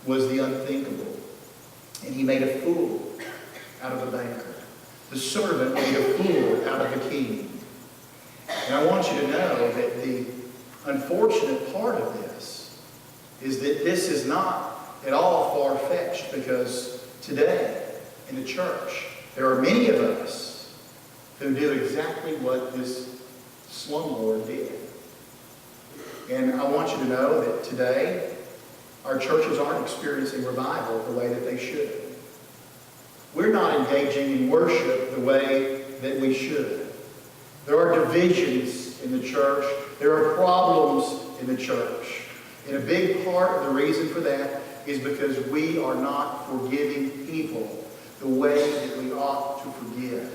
was the unthinkable. And he made a fool out of the banker. The servant made a fool out of the king. And I want you to know that the unfortunate part of this is that this is not at all far-fetched, because today in the church there are many of us who do exactly what this slumlord did. And I want you to know that today our churches aren't experiencing revival the way that they should. We're not engaging in worship the way that we should. There are divisions in the church. There are problems in the church. And a big part of the reason for that is because we are not forgiving people the way that we ought to forgive.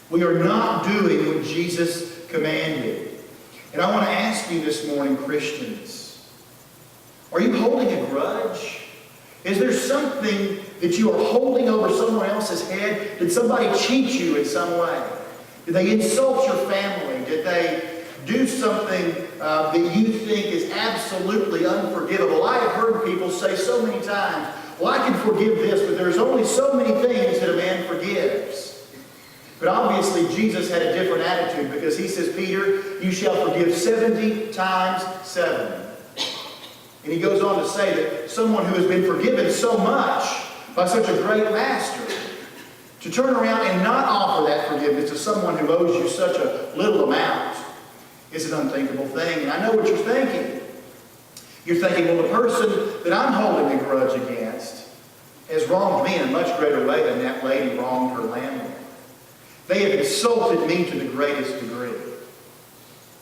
We are not doing what Jesus commanded. And I want to ask you this morning, Christians, are you holding a grudge? Is there something that you are holding over someone else's head? Did somebody cheat you in some way? Did they insult your family? Did they do something that you think is absolutely unforgivable? I have heard people say so many times, well, I can forgive this, but there's only so many things that a man forgives. But obviously Jesus had a different attitude, because he says, Peter, you shall forgive 70 times 7. And he goes on to say that someone who has been forgiven so much by such a great master, to turn around and not offer that forgiveness to someone who owes you such a little amount is an unthinkable thing. And I know what you're thinking. You're thinking, well, the person that I'm holding a grudge against has wronged me in a much greater way than that lady wronged her landlord. They have insulted me to the greatest degree.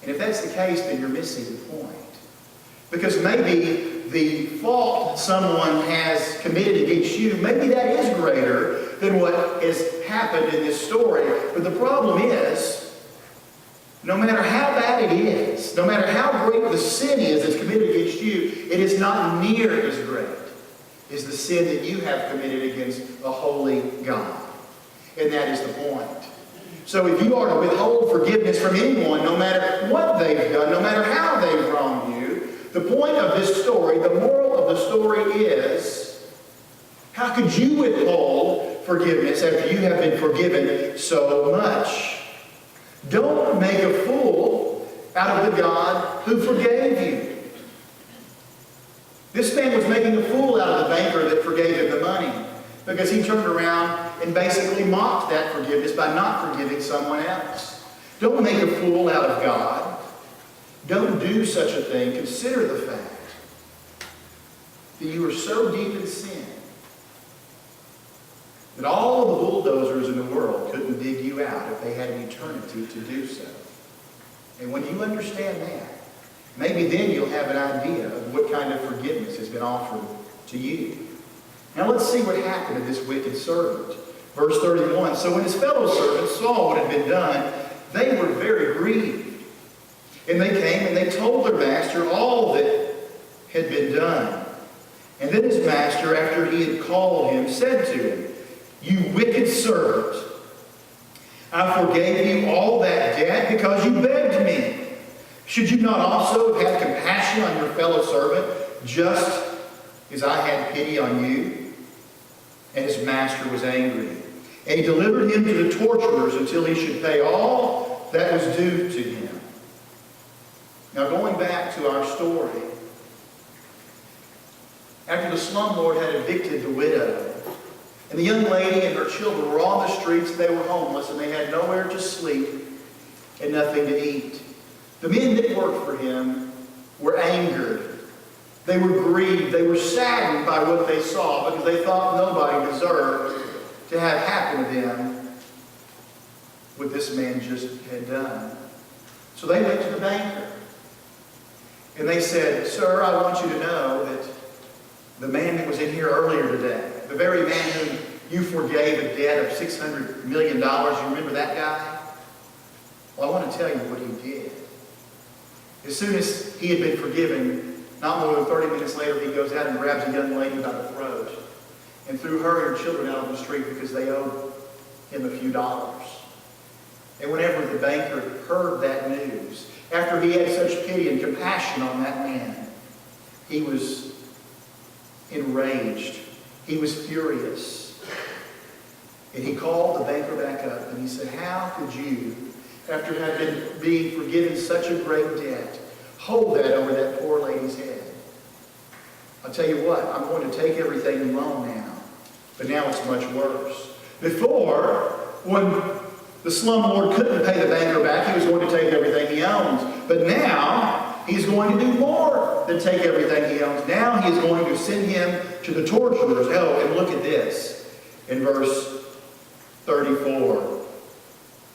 And if that's the case, then you're missing the point. Because maybe the fault that someone has committed against you, maybe that is greater than what has happened in this story. But the problem is, no matter how bad it is, no matter how great the sin is that's committed against you, it is not near as great as the sin that you have committed against a holy God. And that is the point. So if you are to withhold forgiveness from anyone, no matter what they've done, no matter how they've wronged you, the point of this story, the moral of the story is, how could you withhold forgiveness after you have been forgiven so much? Don't make a fool out of the God who forgave you. This man was making a fool out of the banker that forgave him the money, because he turned around and basically mocked that forgiveness by not forgiving someone else. Don't make a fool out of God. Don't do such a thing. Consider the fact that you are so deep in sin that all the bulldozers in the world couldn't dig you out if they had an eternity to do so. And when you understand that, maybe then you'll have an idea of what kind of forgiveness has been offered to you. Now let's see what happened to this wicked servant. Verse 31, so when his fellow servants saw what had been done, they were very grieved. And they came and they told their master all that had been done. And then his master, after he had called him, said to him, you wicked servant, I forgave you all that debt because you begged me. Should you not also have had compassion on your fellow servant, just as I had pity on you? And his master was angry. And he delivered him to the torturers until he should pay all that was due to him. Now going back to our story, after the slumlord had evicted the widow, and the young lady and her children were on the streets, they were homeless, and they had nowhere to sleep and nothing to eat. The men that worked for him were angered. They were grieved. They were saddened by what they saw, because they thought nobody deserved to have happen to them what this man just had done. So they went to the banker. And they said, sir, I want you to know that the man that was in here earlier today, the very man whom you forgave a debt of $600 million, you remember that guy? Well, I want to tell you what he did. As soon as he had been forgiven, not more than 30 minutes later, he goes out and grabs a young lady by the throat and threw her and her children out on the street because they owed him a few dollars. And whenever the banker heard that news, after he had such pity and compassion on that man, he was enraged. He was furious. And he called the banker back up and he said, how could you, after having been forgiven such a great debt, hold that over that poor lady's head? I'll tell you what, I'm going to take everything you own now. But now it's much worse. Before, when the slumlord couldn't pay the banker back, he was going to take everything he owns. But now, he's going to do more than take everything he owns. Now he is going to send him to the torturers. Oh, and look at this in verse 34.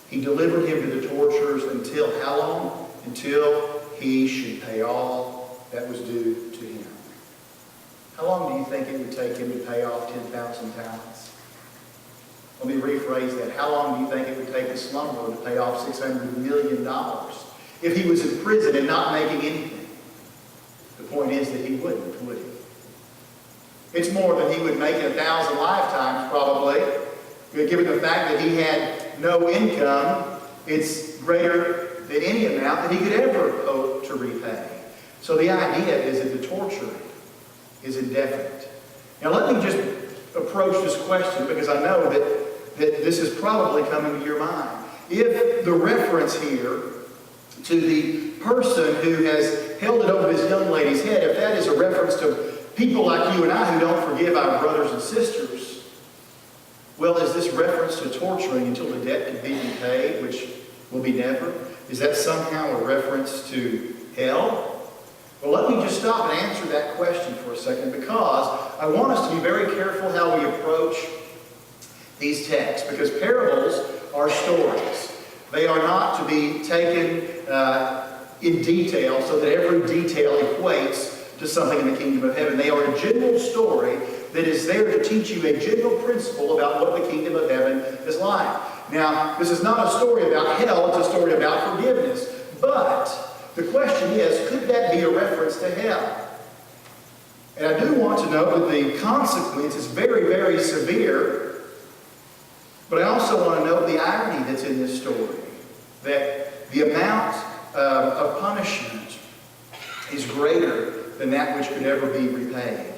He delivered him to the torturers until how long? Until he should pay all that was due to him. How long do you think it would take him to pay off 10,000 talents? Let me rephrase that. How long do you think it would take the slumlord to pay off $600 million if he was in prison and not making anything? The point is that he wouldn't, would he? It's more than he would make in 1,000 lifetimes, probably. Given the fact that he had no income, it's greater than any amount that he could ever hope to repay. So the idea is that the torture is indefinite. Now let me just approach this question, because I know that this is probably coming to your mind. If the reference here to the person who has held it over this young lady's head, if that is a reference to people like you and I who don't forgive our brothers and sisters, well, is this reference to torturing until the debt can be repaid, which will be never? Is that somehow a reference to hell? Well, let me just stop and answer that question for a second, because I want us to be very careful how we approach these texts, because parables are stories. They are not to be taken in detail so that every detail equates to something in the kingdom of heaven. They are a general story that is there to teach you a general principle about what the kingdom of heaven is like. Now, this is not a story about hell, it's a story about forgiveness. But the question is, could that be a reference to hell? And I do want to note that the consequence is very, very severe. But I also want to note the irony that's in this story. That the amount of punishment is greater than that which could ever be repaid.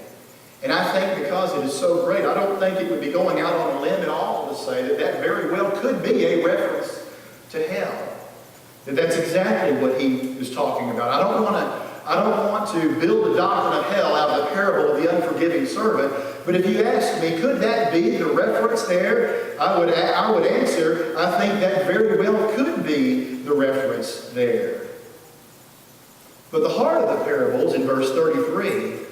And I think because it is so great, I don't think it would be going out on a limb at all to say that that very well could be a reference to hell. That that's exactly what he is talking about. I don't want to build a doctrine of hell out of the parable of the unforgiving servant. But if you ask me, could that be the reference there? I would answer, I think that very well could be the reference there. But the heart of the parable is in verse 33,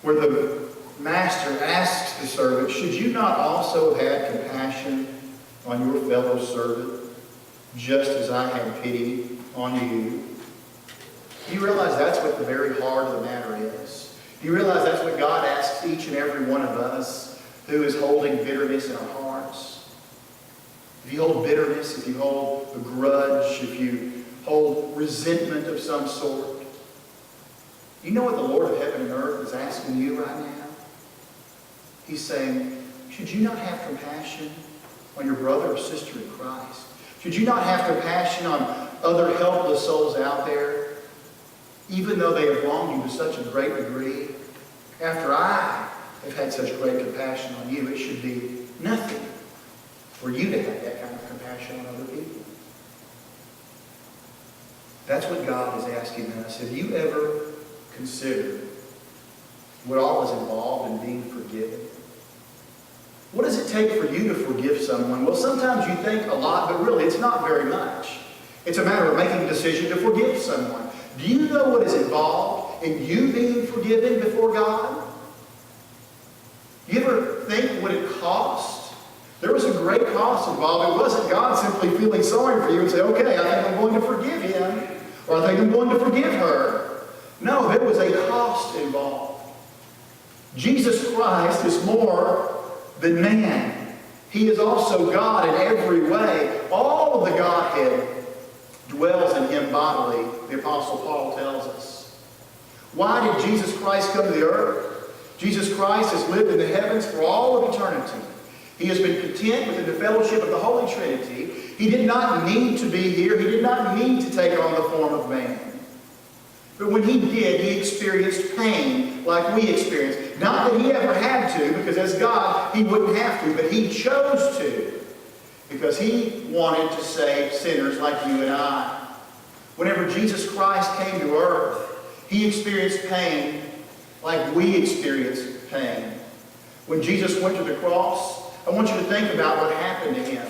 where the master asks the servant, should you not also have had compassion on your fellow servant, just as I had pity on you? Do you realize that's what the very heart of the matter is? Do you realize that's what God asks each and every one of us who is holding bitterness in our hearts? If you hold bitterness, if you hold a grudge, if you hold resentment of some sort, you know what the Lord of heaven and earth is asking you right now? He's saying, should you not have compassion on your brother or sister in Christ? Should you not have compassion on other helpless souls out there, even though they have wronged you to such a great degree? After I have had such great compassion on you, it should be nothing for you to have that kind of compassion on other people. That's what God is asking us. Have you ever considered what all is involved in being forgiven? What does it take for you to forgive someone? Well, sometimes you think a lot, but really it's not very much. It's a matter of making a decision to forgive someone. Do you know what is involved in you being forgiven before God? Do you ever think what it cost? There was a great cost involved. It wasn't God simply feeling sorry for you and say, okay, I think I'm going to forgive him, or I think I'm going to forgive her. No, there was a cost involved. Jesus Christ is more than man. He is also God in every way. All of the Godhead dwells in him bodily, the Apostle Paul tells us. Why did Jesus Christ come to the earth? Jesus Christ has lived in the heavens for all of eternity. He has been content within the fellowship of the Holy Trinity. He did not need to be here. He did not need to take on the form of man. But when he did, he experienced pain like we experience. Not that he ever had to, because as God, he wouldn't have to, but he chose to, because he wanted to save sinners like you and I. Whenever Jesus Christ came to earth, he experienced pain like we experience pain. When Jesus went to the cross, I want you to think about what happened to him.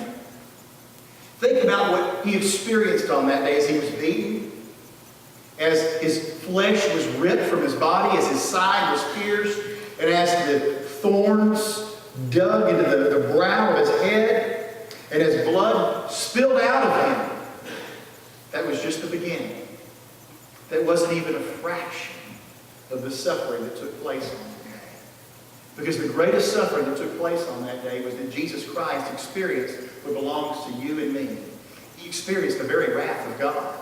Think about what he experienced on that day as he was beaten, as his flesh was ripped from his body, as his side was pierced, and as the thorns dug into the brow of his head, and as blood spilled out of him. That was just the beginning. That wasn't even a fraction of the suffering that took place on that day. Because the greatest suffering that took place on that day was that Jesus Christ experienced what belongs to you and me. He experienced the very wrath of God.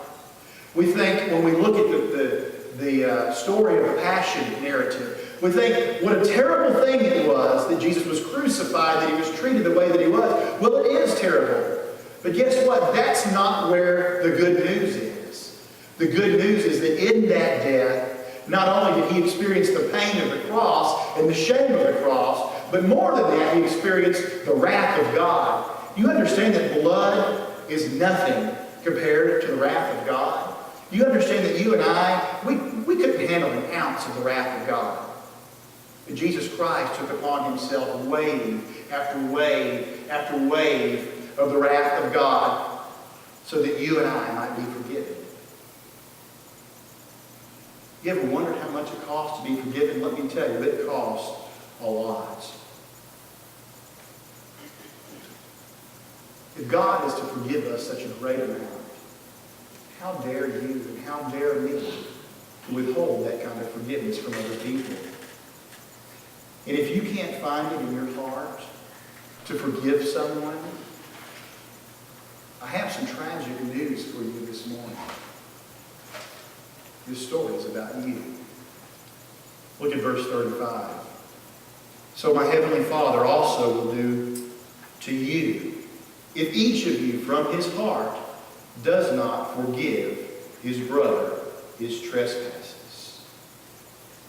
We think, when we look at the story of the Passion narrative, we think what a terrible thing it was that Jesus was crucified, that he was treated the way that he was. Well, it is terrible. But guess what? That's not where the good news is. The good news is that in that death, not only did he experience the pain of the cross and the shame of the cross, but more than that, he experienced the wrath of God. You understand that blood is nothing compared to the wrath of God? You understand that you and I, we couldn't handle an ounce of the wrath of God. But Jesus Christ took upon himself wave after wave after wave of the wrath of God so that you and I might be forgiven. You ever wondered how much it costs to be forgiven? Let me tell you, it costs a lot. If God is to forgive us such a great amount, how dare you and how dare me to withhold that kind of forgiveness from other people? And if you can't find it in your heart to forgive someone, I have some tragic news for you this morning. This story is about you. Look at verse 35. So my heavenly Father also will do to you, if each of you from his heart does not forgive his brother his trespasses.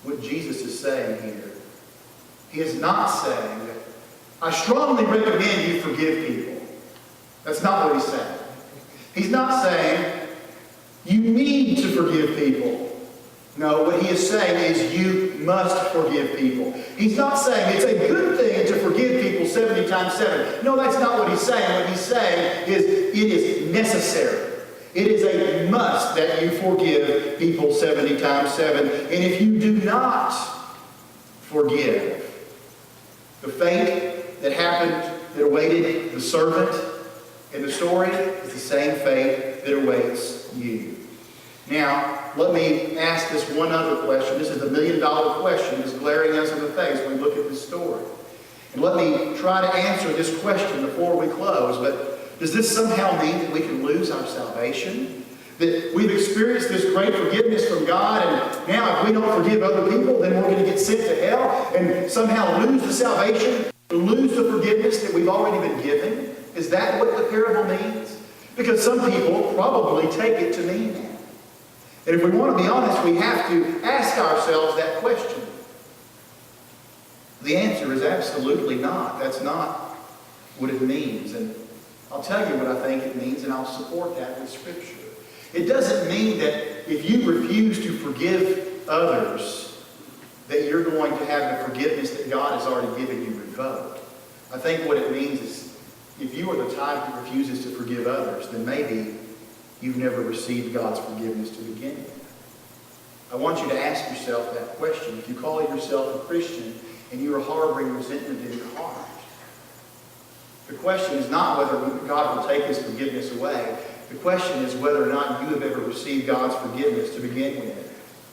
What Jesus is saying here, he is not saying, I strongly recommend you forgive people. That's not what he's saying. He's not saying, you need to forgive people. No, what he is saying is you must forgive people. He's not saying it's a good thing to forgive people 70 times 7. No, that's not what he's saying. What he's saying is it is necessary. It is a must that you forgive people 70 times 7. And if you do not forgive, the fate that happened, that awaited the servant in the story is the same fate that awaits you. Now, let me ask this one other question. This is the million-dollar question that's glaring us in the face when we look at this story. And let me try to answer this question before we close. But does this somehow mean that we can lose our salvation? That we've experienced this great forgiveness from God, and now if we don't forgive other people, then we're going to get sent to hell and somehow lose the salvation, lose the forgiveness that we've already been given? Is that what the parable means? Because some people probably take it to mean that. And if we want to be honest, we have to ask ourselves that question. The answer is absolutely not. That's not what it means. And I'll tell you what I think it means, and I'll support that with Scripture. It doesn't mean that if you refuse to forgive others, that you're going to have the forgiveness that God has already given you revoked. I think what it means is if you are the type that refuses to forgive others, then maybe you've never received God's forgiveness to begin with. I want you to ask yourself that question. If you call yourself a Christian and you are harboring resentment in your heart, the question is not whether God will take his forgiveness away. The question is whether or not you have ever received God's forgiveness to begin with.